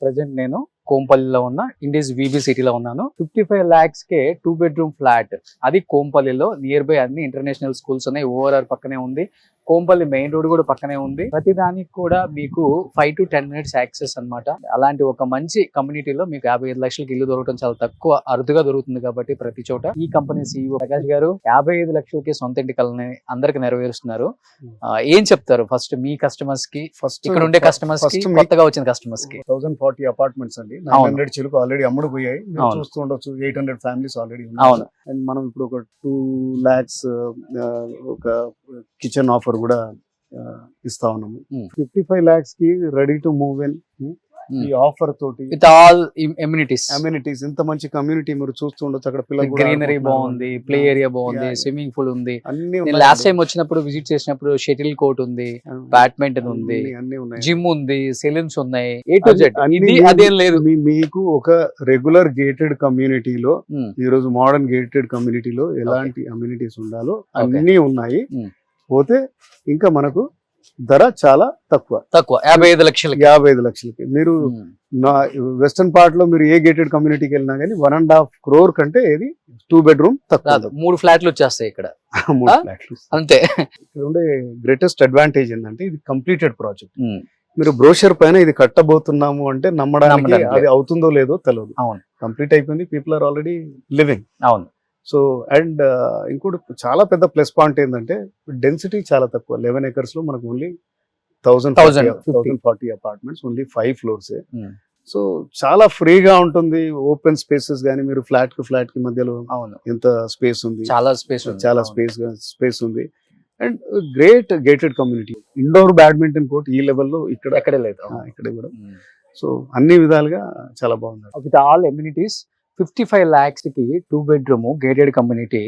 Present నేను కోంపల్లిలో ఉన్న Indus VB సిటీలో ఉన్నాను. 55 lakhs కే 2 bedroom ఫ్లాట్, అది కోంపల్లిలో. నియర్ బై అన్ని ఇంటర్నేషనల్ స్కూల్స్ ఉన్నాయి. ఓఆర్ఆర్ పక్కనే ఉంది, కోంపల్లి మెయిన్ రోడ్ కూడా పక్కనే ఉంది. ప్రతి దానికి కూడా మీకు 5 to 10 minutes యాక్సెస్ అన్నమాట. అలాంటి ఒక మంచి కమ్యూనిటీలో మీకు 55 లక్షలకి ఇల్లు దొరకడం చాలా తక్కువ, అరుదుగా దొరుకుతుంది కాబట్టి ప్రతి చోట. ఈ కంపెనీ CEO ప్రకాష్ గారు 55 లక్షలకి సొంత ఇంటి కలని అందరికి నెరవేరుస్తున్నారు. ఏం చెప్తారు ఫస్ట్ మీ కస్టమర్స్ కి, ఫస్ట్ ఇక్కడ ఉండే కస్టమర్స్ కి, కొత్తగా వచ్చిన కస్టమర్స్ కి? 1040 అపార్ట్మెంట్స్ అండి. 900 చిలుకు ఆల్రెడీ అమ్ముడు పోయాయి, చూస్తూ ఉండొచ్చు. 800 ఫ్యామిలీస్ ఆల్రెడీ ఉన్నాయి. అవును. అండ్ మనం ఇప్పుడు ఒక 2 lakhs ఒక కిచెన్ ఆఫర్ కూడా ఇస్తా ఉన్నాము. 55 lakhs కి రెడీ టు మూవ్ ఇన్ ఈ ఆఫర్ తోటి విత్ ఆల్ అమ్యూనిటీస్. ఇంత మంచి కమ్యూనిటీ మీరు చూస్తూ ఉండొచ్చు. అక్కడ పిల్లలు గ్రీనరీ బాగుంది, ప్లే ఏరియా బాగుంది, స్విమ్మింగ్ పూల్ ఉంది. అన్ని లాస్ట్ టైం వచ్చినప్పుడు విజిట్ చేసినప్పుడు షటిల్ కోర్ట్ ఉంది, బ్యాడ్మింటన్ ఉంది, జిమ్ ఉంది, సెలూన్స్ ఉన్నాయి. A to Z ఇది అదేం లేదు. మీకు ఒక రెగ్యులర్ గేటెడ్ కమ్యూనిటీలో, ఈ రోజు మోడర్న్ గేటెడ్ కమ్యూనిటీలో ఎలాంటి అమ్యూనిటీస్ ఉండాలో అన్ని ఉన్నాయి. పోతే ఇంకా మనకు ధర చాలా తక్కువ 55 లక్షలకి. 55 లక్షలకి మీరు వెస్టర్న్ పార్ట్ లో మీరు ఏ గేటెడ్ కమ్యూనిటీకి వెళ్ళినా కానీ 1.5 crore కంటే ఏది 2 bedroom తక్కువ. 3 ఫ్లాట్లు వచ్చేస్తాయి ఇక్కడ. 3 ఫ్లాట్లు అంతే. ఇక్కడ ఉండే గ్రేటెస్ట్ అడ్వాంటేజ్ ఏంటంటే ఇది కంప్లీటెడ్ ప్రాజెక్ట్. మీరు బ్రోషర్ పైన ఇది కట్టబోతున్నాము అంటే నమ్మడానికి అది అవుతుందో లేదో తెలియదు. అవును, కంప్లీట్ అయిపోయింది. People are already living. అవును. సో అండ్ ఇంకోటి చాలా పెద్ద ప్లస్ పాయింట్ ఏంటంటే డెన్సిటీ చాలా తక్కువ. 11 acres లో మనకు only 1040 apartments, only 5 floors. So చాలా ఫ్రీగా ఉంటుంది. ఓపెన్ స్పేసెస్ గానీ, మీరు ఫ్లాట్ కి మధ్యలో ఎంత స్పేస్ ఉంది, చాలా స్పేస్ ఉంది. And great gated community. Indoor badminton court ఈ లెవెల్లో ఇక్కడ ఎక్కడే లేదు, ఇక్కడ కూడా. సో అన్ని విధాలుగా చాలా బాగుంది. With all amenities. 55 lakhs కి 2 bedroom గేటెడ్ కమ్యూనిటీ.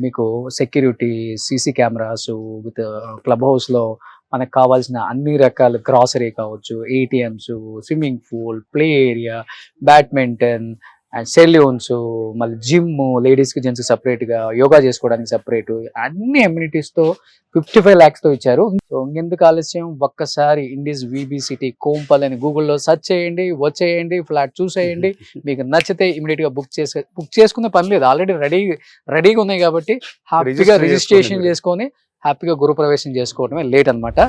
మీకు security, CC cameras, with club house లో మనకు కావాల్సిన అన్ని రకాల గ్రాసరీ కావచ్చు, ATMs, swimming pool, play area, badminton and salons, మళ్ళీ జిమ్, లేడీస్ కి జెంట్స్ కి సపరేట్ గా, యోగా చేసుకోవడానికి సపరేట్, అన్ని అమ్యూనిటీస్ తో 55 lakhs తో ఇచ్చారు. సో ఇంకెందుకు ఆలస్యం, ఒక్కసారి ఇండియస్ విబి సిటీ కోంపల్లి అని గూగుల్లో సెర్చ్ చేయండి, వచ్చేయండి, ఫ్లాట్ చూసేయండి. మీకు నచ్చితే ఇమీడియట్ గా బుక్ చేసుకునే పని లేదు, ఆల్రెడీ రెడీగా ఉన్నాయి కాబట్టి హ్యాపీగా రిజిస్ట్రేషన్ చేసుకొని హ్యాపీగా గృహప్రవేశం చేసుకోవడమే లేట్ అన్నమాట.